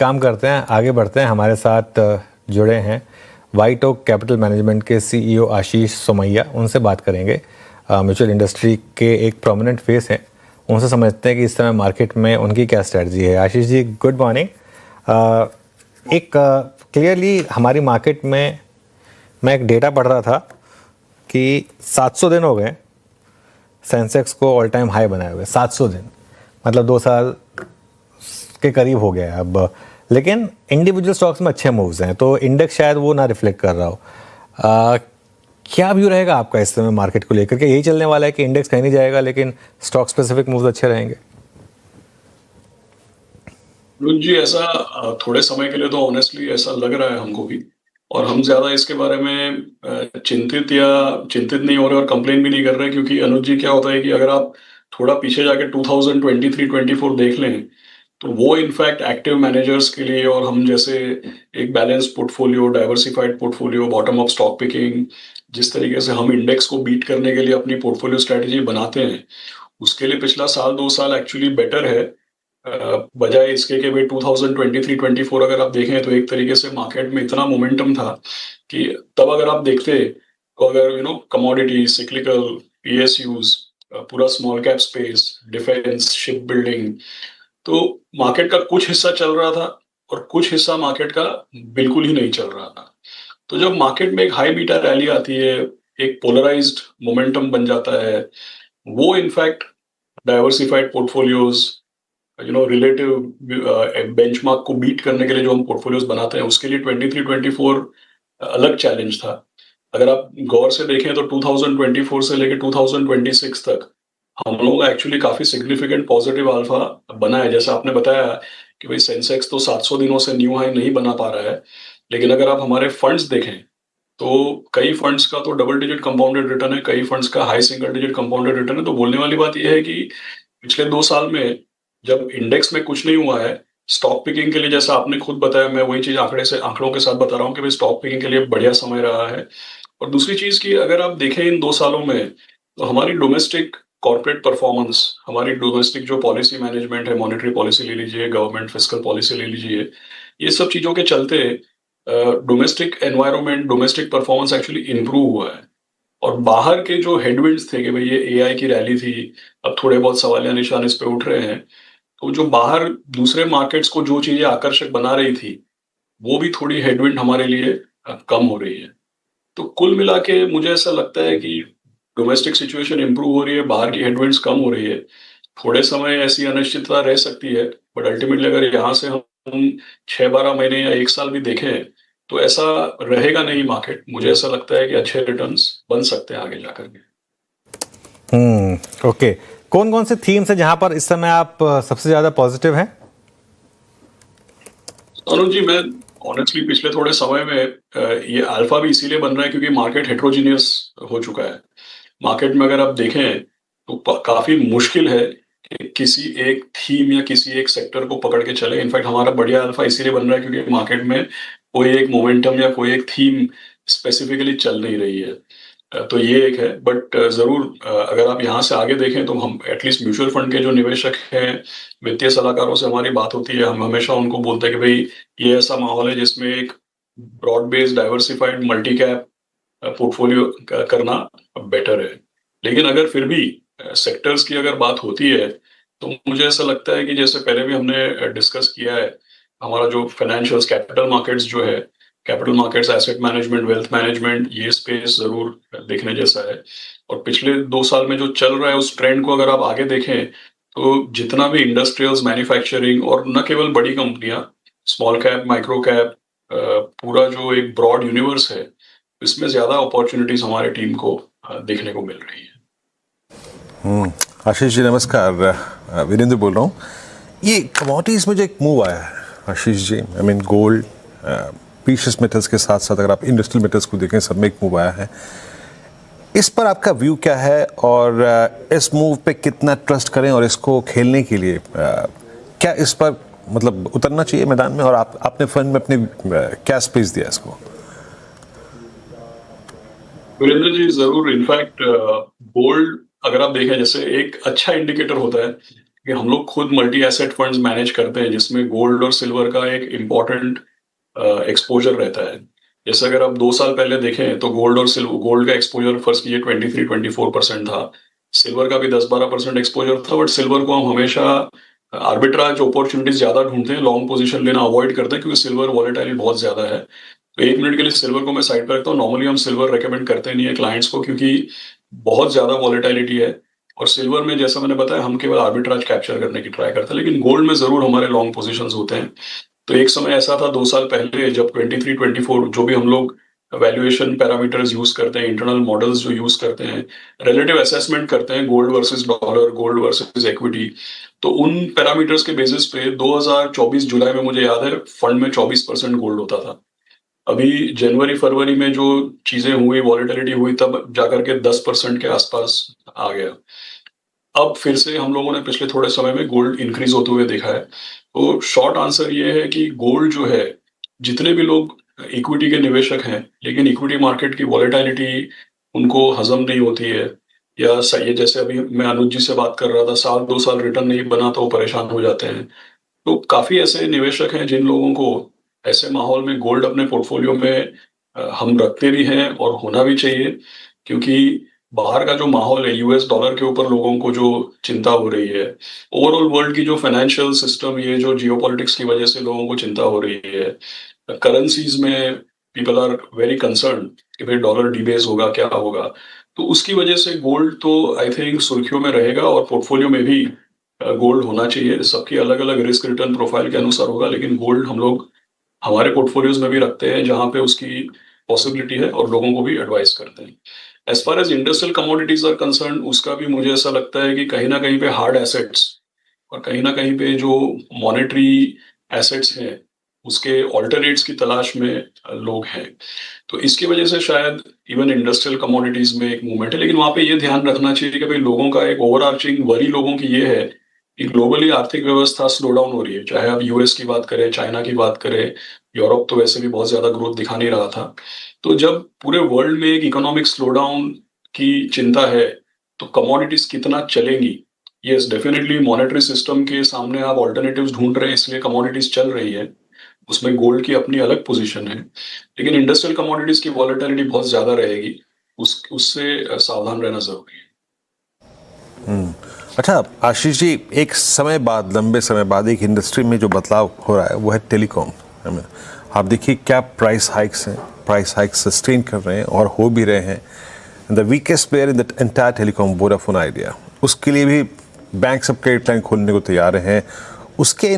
काम करते हैं, आगे बढ़ते हैं। हमारे साथ जुड़े हैं वाइट ओक कैपिटल मैनेजमेंट के सीईओ आशीष सोमैया। उनसे बात करेंगे। म्यूचुअल इंडस्ट्री के एक प्रोमिनेंट फेस हैं, उनसे समझते हैं कि इस समय मार्केट में उनकी क्या स्ट्रेटजी है। आशीष जी, गुड मॉर्निंग। एक क्लियरली हमारी मार्केट में मैं एक डेटा पढ़ रहा था कि 700 दिन हो गए सेंसेक्स को ऑल टाइम हाई बनाए हुए। 700 दिन मतलब 2 साल के करीब हो गया है अब। लेकिन इंडिविजुअल स्टॉक्स में अच्छे मूव्स हैं, तो इंडेक्स शायद वो ना रिफ्लेक्ट कर रहा हो। क्या व्यू रहेगा आपका इस समय मार्केट को लेकर के? यही चलने वाला है कि इंडेक्स कहीं नहीं जाएगा लेकिन स्टॉक स्पेसिफिक मूव्स अच्छे रहेंगे? जी, ऐसा थोड़े समय के लिए तो ऑनेस्टली ऐसा लग रहा है हमको भी। और हम ज्यादा इसके बारे में चिंतित नहीं हो रहे और कंप्लेन भी नहीं कर रहे, क्योंकि अनुज जी, क्या होता है कि अगर आप थोड़ा पीछे जाके 2023-24 देख लें, तो वो इनफैक्ट एक्टिव मैनेजर्स के लिए और हम जैसे एक balance portfolio, diversified portfolio, bottom up stock picking, जिस तरीके से हम इंडेक्स को बीट करने के लिए अपनी पोर्टफोलियो स्ट्रेटजी बनाते हैं, उसके लिए पिछला साल 2 साल एक्चुअली बेटर है। बजाय इसके कि भाई 2023-24 अगर आप देखें तो एक तरीके से मार्केट में इतना मोमेंटम था कि तब अगर आप देखते तो अगर कमोडिटी, सिक्लिकल, पीएसयूज, पूरा small cap space, defence, ship building, तो मार्केट का कुछ हिस्सा चल रहा था और कुछ हिस्सा मार्केट का बिल्कुल ही नहीं चल रहा था। तो जब मार्केट में एक हाई बीटा रैली आती है, एक पोलराइज्ड मोमेंटम बन जाता है, वो in fact diversified portfolios, relative benchmark को बीट करने के लिए जो हम पोर्टफोलियोज बनाते हैं, उसके लिए 23-24 अलग चैलेंज था। अगर आप गौर से देखें तो 2024 से लेकर 2026 तक हम लोगों का एक्चुअली काफी सिग्निफिकेंट पॉजिटिव अल्फा बना है। जैसा आपने बताया कि भाई सेंसेक्स तो 700 दिनों से न्यू हाई नहीं बना पा रहा है, लेकिन अगर आप हमारे फंड्स देखें तो कई फंड्स का तो डबल डिजिट कंपाउंडेड रिटर्न है, कई फंड्स का high single digit compounded return है। तो बोलने वाली बात यह है कि पिछले 2 साल में जब इंडेक्स में कुछ नहीं हुआ है, स्टॉक पिकिंग के लिए, जैसा आपने खुद बताया, मैं वही चीज आंकड़ों के साथ बता रहा हूँ कि भाई स्टॉक पिकिंग के लिए बढ़िया समय रहा है। और दूसरी चीज की अगर आप देखें इन 2 सालों में, तो हमारी डोमेस्टिक कॉर्पोरेट परफॉर्मेंस, हमारी डोमेस्टिक जो पॉलिसी मैनेजमेंट है, मॉनेटरी पॉलिसी ले लीजिए, गवर्नमेंट फिस्कल पॉलिसी ले लीजिए, ये सब चीजों के चलते domestic environment, domestic performance actually improve हुआ है। और बाहर के जो हेडविंड्स थे कि भाई ये एआई की रैली थी, अब थोड़े बहुत सवालिया निशान इस पे उठ रहे हैं, तो जो बाहर दूसरे मार्केट्स को जो चीजें आकर्षक बना रही थी, वो भी थोड़ी हेडविंड हमारे लिए कम हो रही है। तो कुल मिला के मुझे ऐसा लगता है कि डोमेस्टिक सिचुएशन इंप्रूव हो रही है, बाहर की हेडविंड्स कम हो रही है। थोड़े समय ऐसी अनिश्चितता रह सकती है, बट अल्टीमेटली अगर यहाँ से हम 6-12 महीने या 1 साल भी देखें, तो ऐसा रहेगा नहीं मार्केट। मुझे ऐसा लगता है कि अच्छे रिटर्न्स बन सकते हैं आगे जाकर के। ओके। कौन कौन से थीम्स है जहां पर इस समय आप सबसे ज्यादा पॉजिटिव हैं? अनुज जी, मैं ऑनेस्टली पिछले थोड़े समय में ये अल्फा भी इसीलिए बन रहा है क्योंकि मार्केट हेट्रोजीनियस हो चुका है। मार्केट में अगर आप देखें तो काफी मुश्किल है कि किसी एक थीम या किसी एक सेक्टर को पकड़ के चले। इनफैक्ट हमारा बढ़िया अल्फा इसीलिए बन रहा है क्योंकि मार्केट में कोई एक मोमेंटम या कोई एक थीम स्पेसिफिकली चल नहीं रही है। तो ये एक है। बट जरूर अगर आप यहाँ से आगे देखें तो हम एटलीस्ट म्यूचुअल फंड के जो निवेशक हैं, वित्तीय सलाहकारों से हमारी बात होती है, हम हमेशा उनको बोलते हैं कि भाई ये ऐसा माहौल है जिसमें एक broad based diversified multi cap portfolio करना बेटर है। लेकिन अगर फिर भी सेक्टर्स की अगर बात होती है, तो मुझे ऐसा लगता है कि जैसे पहले भी हमने डिस्कस किया है, हमारा जो फाइनेंशियल्स, कैपिटल मार्केट्स जो है, capital markets, asset management, wealth management, ये स्पेस जरूर देखने जैसा है। और पिछले 2 साल में जो चल रहा है उस ट्रेंड को अगर आप आगे देखें, तो जितना भी इंडस्ट्रियल्स, मैन्युफैक्चरिंग और न केवल बड़ी कंपनियां, स्मॉल कैप, माइक्रो कैप, पूरा जो एक ब्रॉड यूनिवर्स है, इसमें ज्यादा अपॉर्चुनिटीज हमारे टीम को देखने को मिल रही है। आशीष जी नमस्कार, वीरेंद्र बोल रहा हूँ। ये कमोडिटीज में जो एक मूव आया है Ashish ji, I mean gold, precious metals के साथ साथ अगर आप इंडस्ट्रियल मेटल्स को देखें, सब में एक मूव आया है। इस पर आपका व्यू क्या है और इस मूव पे कितना ट्रस्ट करें और इसको खेलने के लिए क्या इस पर मतलब उतरना चाहिए मैदान में, और आपने फंड में अपने क्या स्पेस दिया इसको? वीरेंद्र जी, जरूर। इनफैक्ट गोल्ड अगर आप देखें, जैसे एक अच्छा इंडिकेटर होता है कि हम लोग खुद मल्टी एसेट फंड्स मैनेज करते हैं जिसमें गोल्ड और सिल्वर का एक इम्पॉर्टेंट एक्सपोजर रहता है। जैसे अगर आप 2 साल पहले देखें तो गोल्ड का एक्सपोजर फर्स्ट कीजिए 23-24% था, सिल्वर का भी 10-12% एक्सपोजर था, बट सिल्वर को हम हमेशा आर्बिट्राज अपॉर्चुनिटीज ज्यादा ढूंढते हैं, लॉन्ग पोजीशन लेना अवॉइड करते हैं क्योंकि सिल्वर वॉलेटाइल बहुत ज्यादा है। तो 1 मिनट के लिए सिल्वर को मैं साइड पर रखता हूँ। नॉर्मली हम सिल्वर रेकमेंड करते नहीं है क्लाइंट्स को क्योंकि बहुत ज्यादा वॉलेटिलिटी है, और सिल्वर में जैसा मैंने बताया हम केवल आर्बिट्राज कैप्चर करने की ट्राई करते हैं, लेकिन गोल्ड में जरूर हमारे लॉन्ग पोजीशंस होते हैं। तो एक समय ऐसा था 2 साल पहले जब 23-24 जो भी हम लोग वैल्यूएशन पैरामीटर्स यूज करते हैं, इंटरनल मॉडल्स जो यूज करते हैं, रिलेटिव असेसमेंट करते हैं gold versus dollar, gold versus equity, तो उन पैरामीटर्स के बेसिस पे 2024 जुलाई में मुझे याद है फंड में 24% गोल्ड होता था। अभी जनवरी फरवरी में जो चीजें हुई, वॉलेटिलिटी हुई, तब जाकर के 10% के आसपास आ गया। अब फिर से हम लोगों ने पिछले थोड़े समय में गोल्ड इंक्रीज होते हुए देखा है। तो शॉर्ट आंसर ये है कि गोल्ड जो है, जितने भी लोग इक्विटी के निवेशक हैं लेकिन इक्विटी मार्केट की वॉलेटिलिटी उनको हजम नहीं होती है, या ये जैसे अभी मैं अनुज जी से बात कर रहा था, 1-2 साल रिटर्न नहीं बना तो वो परेशान हो जाते हैं। तो काफी ऐसे निवेशक हैं जिन लोगों को ऐसे माहौल में गोल्ड अपने पोर्टफोलियो में हम रखते भी हैं और होना भी चाहिए, क्योंकि बाहर का जो माहौल है, यूएस डॉलर के ऊपर लोगों को जो चिंता हो रही है, ओवरऑल वर्ल्ड की जो फाइनेंशियल सिस्टम, ये जो जियोपॉलिटिक्स की वजह से लोगों को चिंता हो रही है, करेंसीज में पीपल आर वेरी कंसर्न कि भाई डॉलर डिबेस होगा, क्या होगा। तो उसकी वजह से गोल्ड तो आई थिंक सुर्खियों में रहेगा, और पोर्टफोलियो में भी गोल्ड होना चाहिए। सबकी अलग अलग रिस्क रिटर्न प्रोफाइल के अनुसार होगा, लेकिन गोल्ड हम लोग हमारे पोर्टफोलियोज में भी रखते हैं जहां पे उसकी पॉसिबिलिटी है, और लोगों को भी एडवाइस करते हैं। As far as industrial commodities are concerned, उसका भी मुझे ऐसा लगता है कि कहीं ना कहीं पे हार्ड एसेट्स और कहीं ना कहीं पे जो मॉनेटरी एसेट्स हैं उसके ऑल्टरनेट्स की तलाश में लोग हैं। तो इसकी वजह से शायद इवन इंडस्ट्रियल कमोडिटीज में एक मूवमेंट है, लेकिन वहां पे ये ध्यान रखना चाहिए कि भाई लोगों का एक ओवरआर्चिंग वरी लोगों की ये है कि ग्लोबली आर्थिक व्यवस्था स्लो डाउन हो रही है, चाहे आप यूएस की बात करें, चाइना की बात करें, यूरोप तो वैसे भी बहुत ज्यादा ग्रोथ दिखा नहीं रहा था। तो जब पूरे वर्ल्ड में एक इकोनॉमिक स्लो डाउन की चिंता है, तो कमोडिटीज कितना चलेंगी? यस, डेफिनेटली मॉनेटरी सिस्टम के सामने आप ऑल्टरनेटिव्स ढूंढ रहे हैं, इसलिए कमोडिटीज चल रही है, उसमें गोल्ड की अपनी अलग पोजीशन है, लेकिन इंडस्ट्रियल कमोडिटीज की वॉलेटिलिटी बहुत ज्यादा रहेगी, उससे सावधान रहना जरूरी है। अच्छा आशीष जी, एक समय बाद, लंबे समय बाद एक इंडस्ट्री में जो बदलाव हो रहा है वो है टेलीकॉम। आप देखिए क्या प्राइस हाइक्स हैं, प्राइस हाइक्स सस्टेन कर रहे हैं और हो भी रहे हैं। The weakest player in the entire telecom, Vodafone idea, उसके लिए भी बैंक सब क्रेडिट लाइन खोलने को तैयार हैं। उसके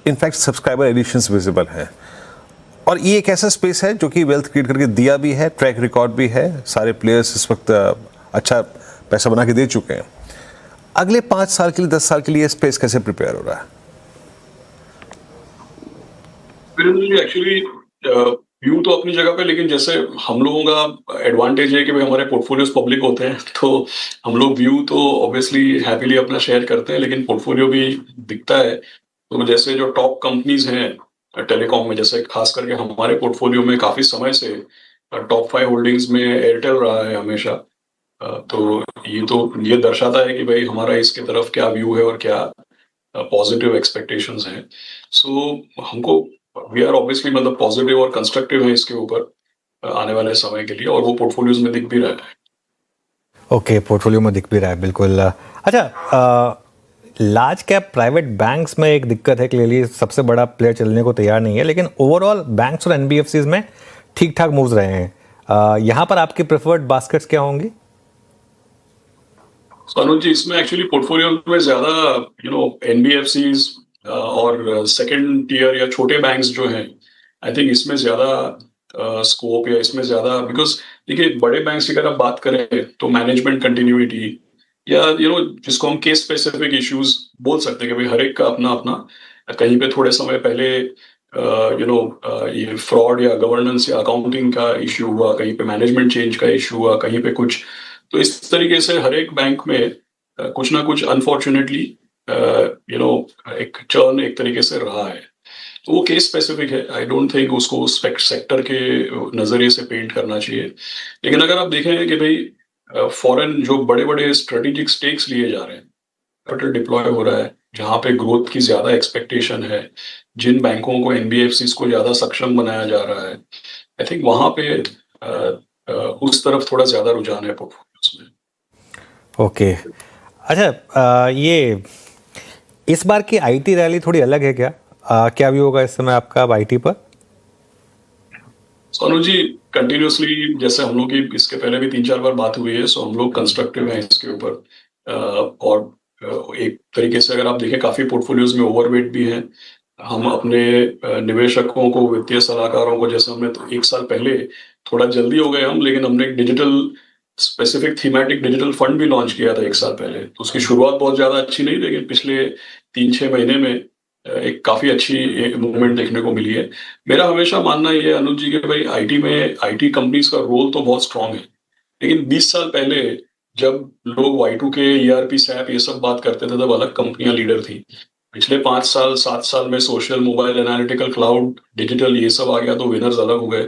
इनफैक्ट सब्सक्राइबर एडिशंस विजिबल हैं, और ये एक ऐसा स्पेस है जो कि वेल्थ क्रिएट करके दिया भी है, ट्रैक रिकॉर्ड भी है, सारे प्लेयर्स इस वक्त अच्छा पैसा बना के दे चुके हैं। अगले 5 साल के लिए, 10 साल के लिए स्पेस कैसे प्रिपेयर हो रहा है? एक्चुअली व्यू तो अपनी जगह पे, लेकिन जैसे हम लोगों का एडवांटेज है कि भाई हमारे पोर्टफोलियोज पब्लिक होते हैं, तो हम लोग व्यू तो ऑब्वियसली हैप्पीली अपना शेयर करते हैं, लेकिन पोर्टफोलियो भी दिखता है। तो जैसे जो टॉप कंपनीज हैं टेलीकॉम में, जैसे खास करके हमारे पोर्टफोलियो में काफी समय से टॉप 5 होल्डिंग्स में एयरटेल रहा है हमेशा। तो ये दर्शाता है कि भाई हमारा इसके तरफ क्या व्यू है और क्या पॉजिटिव एक्सपेक्टेशंस हैं। सो हमको वी आर ऑब्वियसली मतलब पॉजिटिव और कंस्ट्रक्टिव है इसके ऊपर आने वाले समय के लिए, और वो पोर्टफोलियोज में दिख भी रहा है। ओके, पोर्टफोलियो में दिख भी रहा है, बिल्कुल। अच्छा, लार्ज कैप प्राइवेट बैंक्स में एक दिक्कत है, क्लियरली सबसे बड़ा प्लेयर चलने को तैयार नहीं है, लेकिन ओवरऑल बैंक्स और एनबीएफसीज में ठीक ठाक मूव्स रहे हैं। यहाँ पर आपकी प्रेफर्ड बास्केट्स क्या होंगी? अनुज जी, इसमें एक्चुअली पोर्टफोलियो में ज्यादा एनबीएफसीज और सेकंड टियर या छोटे बैंक्स जो हैं, आई थिंक इसमें ज्यादा स्कोप, या इसमें ज्यादा, बिकॉज देखिए बड़े बैंक्स की अगर आप बात करें तो मैनेजमेंट कंटिन्यूटी, या जिसको हम केस स्पेसिफिक इश्यूज बोल सकते हैं कि भाई हर एक का अपना अपना, कहीं पे थोड़े समय पहले ये फ्रॉड या गवर्नेंस या अकाउंटिंग का इश्यू हुआ, कहीं पे मैनेजमेंट चेंज का इश्यू हुआ, कहीं पे कुछ। तो इस तरीके से हर एक बैंक में कुछ ना कुछ अनफॉर्चुनेटली एक चर्न एक तरीके से रहा है। तो वो केस स्पेसिफिक है, आई डोंट थिंक उसको सेक्टर के नजरिए से पेंट करना चाहिए। लेकिन अगर आप देखें कि भाई फॉरेन जो बड़े बड़े स्ट्रेटेजिक स्टेक्स लिए जा रहे हैं, कैपिटल डिप्लॉय हो रहा है, जहाँ पे ग्रोथ की ज़्यादा एक्सपेक्टेशन है, जिन बैंकों को एनबीएफसीज को ज़्यादा सक्षम बनाया जा रहा है, आई थिंक वहाँ पे उस तरफ थोड़ा ज़्यादा रुझान है पोर्टफोलियोज में। ओके, अच्छा, ये इस बार की आईटी रैली थोड़ी अलग है क्या? क्या व्यू होगा इस समय आपका आईटी पर? सोनू जी, कंटिन्यूसली जैसे हम लोग की इसके पहले भी 3-4 बार बात हुई है, सो हम लोग कंस्ट्रक्टिव हैं इसके ऊपर। और एक तरीके से अगर आप देखें, काफ़ी पोर्टफोलियोज में ओवरवेट भी हैं। हम अपने निवेशकों को, वित्तीय सलाहकारों को, जैसे हमने तो 1 साल पहले थोड़ा जल्दी हो गए हम, लेकिन हमने एक digital specific thematic digital fund भी लॉन्च किया था 1 साल पहले। तो उसकी शुरुआत बहुत ज़्यादा अच्छी नहीं, लेकिन पिछले 3-6 महीने में एक काफ़ी अच्छी मूवमेंट देखने को मिली है। मेरा हमेशा मानना ये है अनुज जी कि भाई आईटी कंपनीज का रोल तो बहुत स्ट्रांग है, लेकिन 20 साल पहले जब लोग Y2K, ERP, SAP ये सब बात करते थे, तब अलग कंपनियां लीडर थी। पिछले 5 साल 7 साल में social, mobile, analytical, cloud, digital ये सब आ गया तो विनर्स अलग हो गए।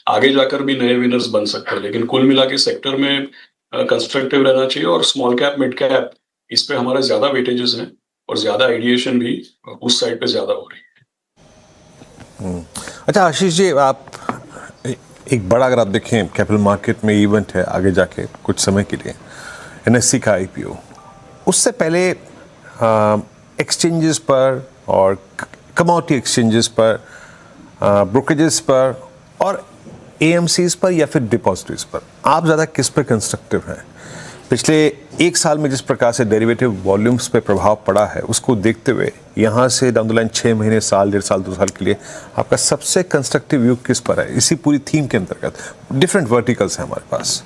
आगे जाकर भी नए विनर्स बन सकते हैं, लेकिन कुल मिला के सेक्टर में कंस्ट्रक्टिव रहना चाहिए। और स्मॉल कैप, मिड कैप, इस पे हमारा ज्यादा वेटेजेस हैं और ज्यादा आइडिएशन भी उस साइड पे ज्यादा हो रही है। अच्छा आशीष जी, आप एक बड़ा, अगर आप देखें कैपिटल मार्केट में इवेंट है आगे जाके कुछ समय के लिए, एनएससी का आईपीओ, उससे पहले एक्सचेंजेस पर और कमोडिटी एक्सचेंजेस पर, ब्रोकरेजेस पर और एएमसीज पर या फिर डिपॉजिटरीज पर, आप ज़्यादा किस पर कंस्ट्रक्टिव हैं? पिछले 1 साल में जिस प्रकार से डेरिवेटिव वॉल्यूम्स पे प्रभाव पड़ा है, उसको देखते हुए यहाँ से डाउन द लाइन 6 महीने, साल, 1.5 साल, 2 साल के लिए आपका सबसे कंस्ट्रक्टिव व्यू किस पर है इसी पूरी थीम के अंतर्गत? डिफरेंट वर्टिकल्स हैं हमारे पास।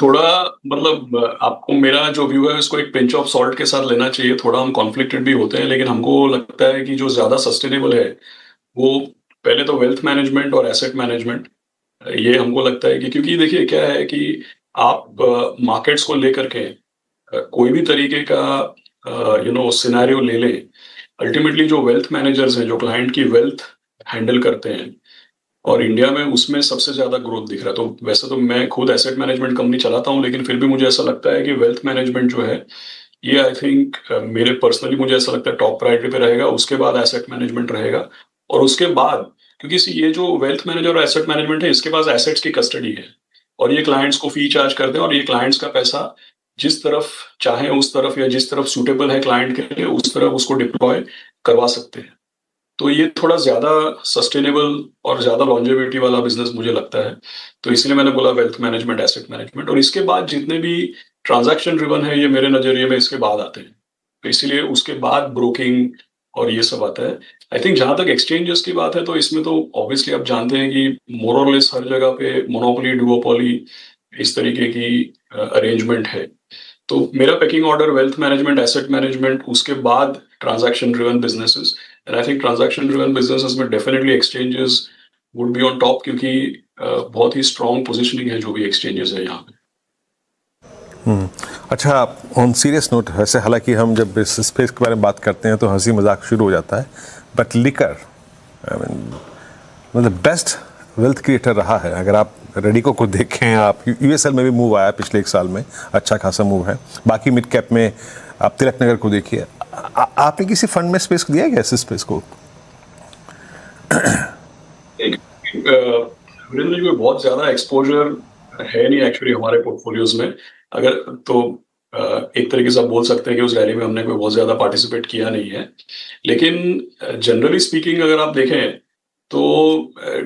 थोड़ा मतलब आपको मेरा जो व्यू है उसको एक पिंच ऑफ सॉल्ट के साथ लेना चाहिए। थोड़ा हम कॉन्फ्लिक्टेड भी होते हैं, लेकिन हमको लगता है कि जो ज्यादा सस्टेनेबल है वो पहले तो वेल्थ मैनेजमेंट और एसेट मैनेजमेंट, ये हमको लगता है कि, क्योंकि देखिए क्या है कि आप मार्केट्स को लेकर के कोई भी तरीके का सिनेरियो ले लें, अल्टीमेटली जो वेल्थ मैनेजर्स हैं, जो क्लाइंट की वेल्थ हैंडल करते हैं, और इंडिया में उसमें सबसे ज्यादा ग्रोथ दिख रहा है। तो वैसे तो मैं खुद एसेट मैनेजमेंट कंपनी चलाता हूं, लेकिन फिर भी मुझे ऐसा लगता है कि वेल्थ मैनेजमेंट जो है ये आई थिंक मेरे पर्सनली मुझे ऐसा लगता है टॉप प्रायोरिटी पे रहेगा। उसके बाद एसेट मैनेजमेंट रहेगा, और उसके बाद, क्योंकि ये जो वेल्थ मैनेजर और एसेट मैनेजमेंट है, इसके पास एसेट्स की कस्टडी है और ये क्लाइंट्स को फी चार्ज करते हैं, और ये क्लाइंट्स का पैसा जिस तरफ चाहे उस तरफ, या जिस तरफ सूटेबल है क्लाइंट के लिए उस तरफ उसको डिप्लॉय करवा सकते हैं। तो ये थोड़ा ज्यादा सस्टेनेबल और ज्यादा लॉन्जेविटी वाला बिजनेस मुझे लगता है। तो इसलिए मैंने बोला वेल्थ मैनेजमेंट, एसेट मैनेजमेंट, और इसके बाद जितने भी ट्रांजैक्शन ड्रिवन है, ये मेरे नजरिए में इसके बाद आते हैं। तो इसीलिए उसके बाद ब्रोकिंग और ये सब आता है। आई थिंक जहां तक एक्सचेंजेस की बात है, तो इसमें तो ऑब्वियसली आप जानते हैं कि मोर और लेस हर जगह पे मोनोपोली, डुओपोली, इस तरीके की अरेंजमेंट है। तो मेरा pecking order wealth management, asset management, उसके बाद transaction driven businesses. And I think transaction driven businesses में definitely exchanges would be on top, क्योंकि बहुत ही स्ट्रॉन्ग पोजीशनिंग है जो भी एक्सचेंजेस है यहाँ पे। अच्छा, ऑन सीरियस नोट, वैसे हालांकि हम जब इस स्पेस के बारे में बात करते हैं तो हंसी मजाक शुरू हो जाता है, बट लिकर मतलब बेस्ट वेल्थ क्रिएटर रहा है। अगर आप रेडिको को देखें, आप यूएसएल में भी मूव आया पिछले 1 साल में, अच्छा खासा मूव है। बाकी मिड कैप में आप तिलक नगर को देखिए। आपने किसी फंड में स्पेस दिया है क्या इस स्पेस को? वीरेंद्र जी, बहुत ज्यादा एक्सपोजर है नहीं एक्चुअली हमारे पोर्टफोलियोज में। अगर तो एक तरीके से आप बोल सकते हैं कि उस रैली में हमने कोई बहुत ज्यादा पार्टिसिपेट किया नहीं है, लेकिन जनरली स्पीकिंग अगर आप देखें तो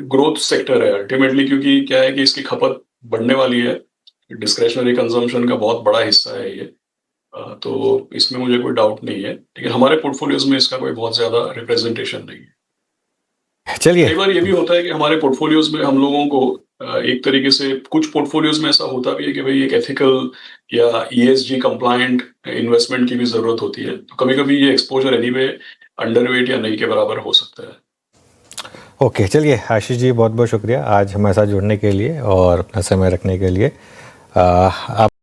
ग्रोथ सेक्टर है अल्टीमेटली, क्योंकि क्या है कि इसकी खपत बढ़ने वाली है। डिस्क्रेशनरी कंजम्पशन का बहुत बड़ा हिस्सा है ये। तो इसमें मुझे कोई डाउट नहीं है, लेकिन हमारे पोर्टफोलियोज में इसका कोई बहुत ज्यादा रिप्रेजेंटेशन नहीं है। चलिए, कई बार ये भी होता है कि हमारे पोर्टफोलियोज में हम लोगों को एक तरीके से, कुछ पोर्टफोलियोज में ऐसा होता भी है कि भाई एक एथिकल या ईएसजी कंप्लायंट इन्वेस्टमेंट की भी जरूरत होती है। तो कभी कभी ये एक्सपोजर एनीवे अंडरवेट या नहीं के बराबर हो सकता है। ओके, चलिए आशीष जी, बहुत बहुत शुक्रिया आज हमारे साथ जुड़ने के लिए और अपना समय रखने के लिए। आप